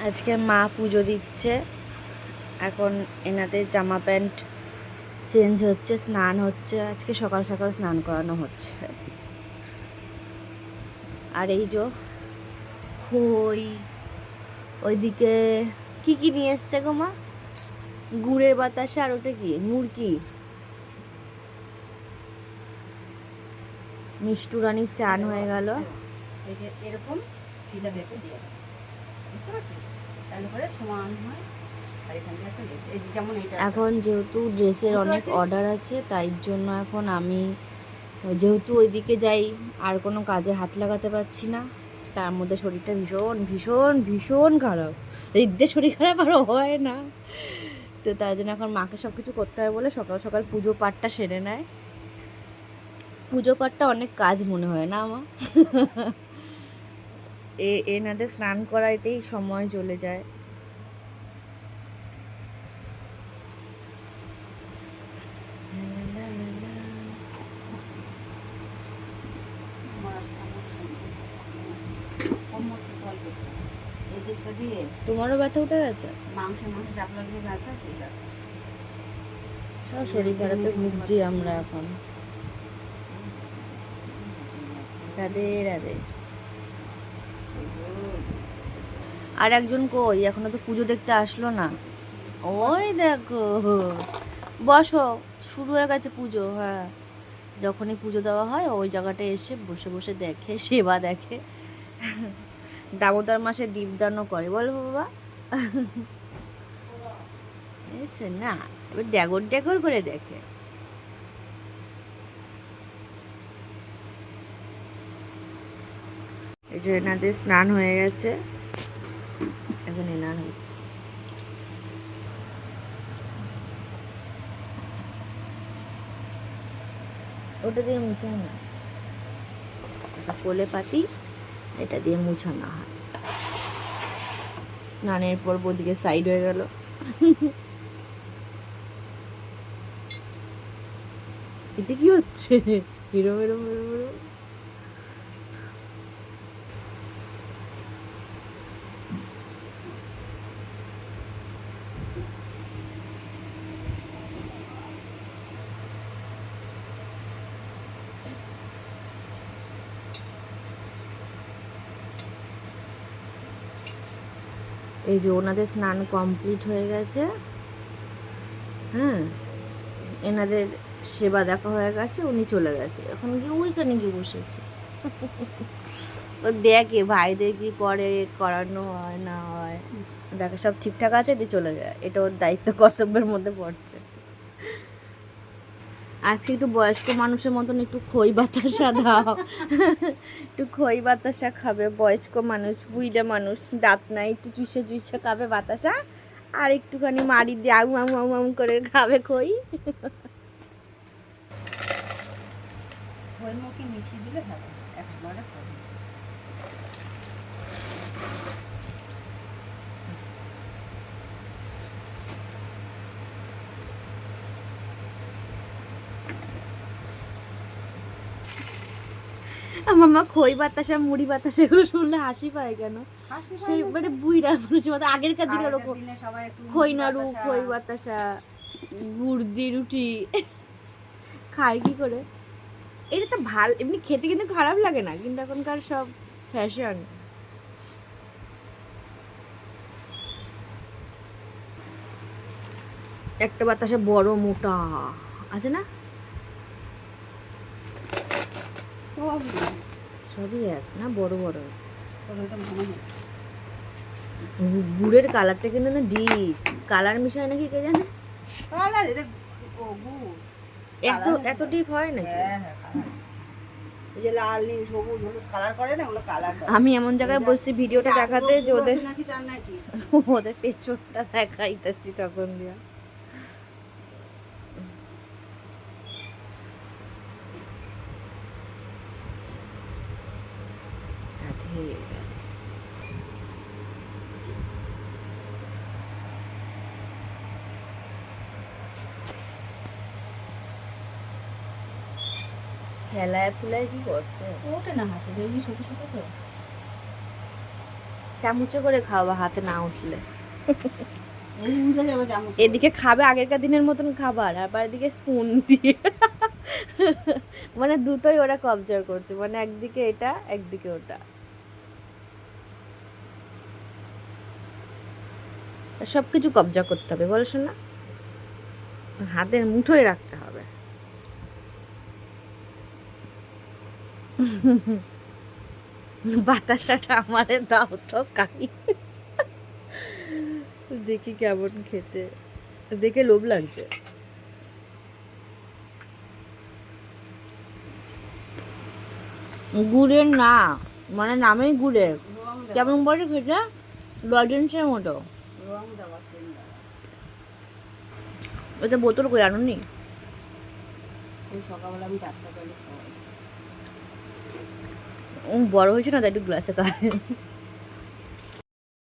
আজকে মা পুজো দিচ্ছে। এখন এনাদের জামা প্যান্ট চেঞ্জ হচ্ছে, স্নান হচ্ছে। আজকে সকাল সকাল স্নান করানো হচ্ছে। আর এই যে খই, ওইদিকে কি কি নিয়ে এসছে গো মা? গুড়ের বাতাসা, আর ওটা কি মুরকি, মিষ্টু রানীর চান হয়ে গেল। এই যে এরকম ফিতা রেখে দিয়ে দাও, বুঝতে পারছিস? তাহলে পরে সমান হয়। আর এখান থেকে একটা এই যে যেমন এইটা এখন যেহেতু ড্রেসের অনেক অর্ডার আছে, তাই জন্য এখন আমি যেহেতু ওইদিকে যাই, আর কোনো কাজে হাত লাগাতে পারছি না। তার মধ্যে শরীরটা ভীষণ ভীষণ ভীষণ খারাপ। রিদ্দের শরীর খারাপ আরও হয় না, তো তার জন্য এখন মাকে সব কিছু করতে হয় বলে সকাল সকাল পুজো পাঠটা সেরে নেয়। পুজো পাঠটা অনেক কাজ মনে হয় না আমার। এনাদের স্নান করাইতেই সময় চলে যায়। এই দিকটা দিয়ে তোমারও ব্যথা উঠে গেছে? মাংস চাপলা দিয়ে ব্যথা, সেইটা সব শরীর খারাপে ভুগছি আমরা এখন। রাধে রাধে। আর একজন কই, এখনো তো পুজো দেখতে আসলো না। ওই দেখো, বসো, শুরু হয়ে গেছে পুজো। হ্যাঁ, যখনই পুজো দেওয়া হয় ওই জায়গাটায় এসে বসে বসে দেখে, সেবা দেখে। দামোদর মাসে দীপদানও করে, বলো বাবা। না, এবার ড্যাগর ড্যাগর করে দেখে। এই যে এনাদের স্নান হয়ে গেছে, এখন এনার হচ্ছে। ওটা দিয়ে মুছায় না, এটা কোলে পাতি, এটা দিয়ে মুছানো হয়। স্নানের পর ওদিকে সাইড হয়ে গেল। এতে কি হচ্ছে? Hero hero hero hero. এই যে ওনাদের স্নান কমপ্লিট হয়ে গেছে। হ্যাঁ, এনাদের সেবা দেখা হয়ে গেছে, উনি চলে গেছে। এখন গিয়ে ওইখানে গিয়ে বসেছে। ও দেখে ভাইদের কি করে, করানো হয় না হয়, দেখে সব ঠিকঠাক আছে, দিয়ে চলে যায়। এটা ওর দায়িত্ব কর্তব্যের মধ্যে পড়ছে। আজকে একটু বয়স্ক মানুষের মতন একটু খই বাতাসা দাও। একটু খই বাতাসা খাবে বয়স্ক মানুষ, বুইড়া মানুষ, দাঁত নাই, একটু চুষে চুষে খাবে বাতাসা, আর একটুখানি মারি দিয়ে আউ আউ আউ আউ করে খাবে খই। খইয়ের মুখে মিশিয়ে দিলে হবে একবারে। আমার মা খই বাতাসা, মুড়ি বাতাসা এগুলো শুনলে হাসি পায় কেন? সেই মানে বুইড়া মানুষের মতো আগেরকার দিনে ওরকম খই নাড়ু, খই বাতাসা, গুড় দিয়ে রুটি খায় কি করে? এটা তো ভাল, এমনি খেতে কিন্তু খারাপ লাগে না, কিন্তু এখনকার সব ফ্যাশন। একটা বাতাসা বড় মোটা আছে না, সবই এক না, বড় বড়। গুড়ের কালারটা কিন্তু না ডিপ কালার মিশায় নাকি কে জানে। এত এত ডিপ হয় নাকি? এই যে লাল নীল সবুজ হলুদ কালার করে না, ওগুলো কালার। আমি এমন জায়গায় বসছি ভিডিওটা দেখাতে যে ওদের নাকি চান নাকি ওদের পেছনটা দেখাইতেছি তখন দিয়া। খেলায় ফুলায় কি করছে? ওটা না হাতে দেখবি ছোট ছোট তো চামচে করে খাওয়া হাতে না উঠলে। এই উঠে যাবে চামচ। এদিকে খাবে আগেরকার দিনের মতন খাবার, আবার এদিকে স্পুন দিয়ে মানে দুটোই ওরা কবজার করছে, মানে একদিকে এটা একদিকে ওটা। সবকিছু কবজা করতে হবে বলো শোনা, হাতের মুঠোয় রাখতে হবে। বাতাসাটা আমারে দাও তো কাকি, দেখি কেমন খেতে, দেখে লোভ লাগছে। গুড়ের না, মানে নামেই গুড়ের, রং দেওয়া, কেমন বলে খেতে, লজেন্সের মতো। রং দেওয়া, সেন দেওয়া। ওটা বোতল করে আনো নি? ওই সকালবেলা আমি টাটকা জলে খাওয়াই। বড় হয়েছে না, তাই একটু গ্লাসে খায়।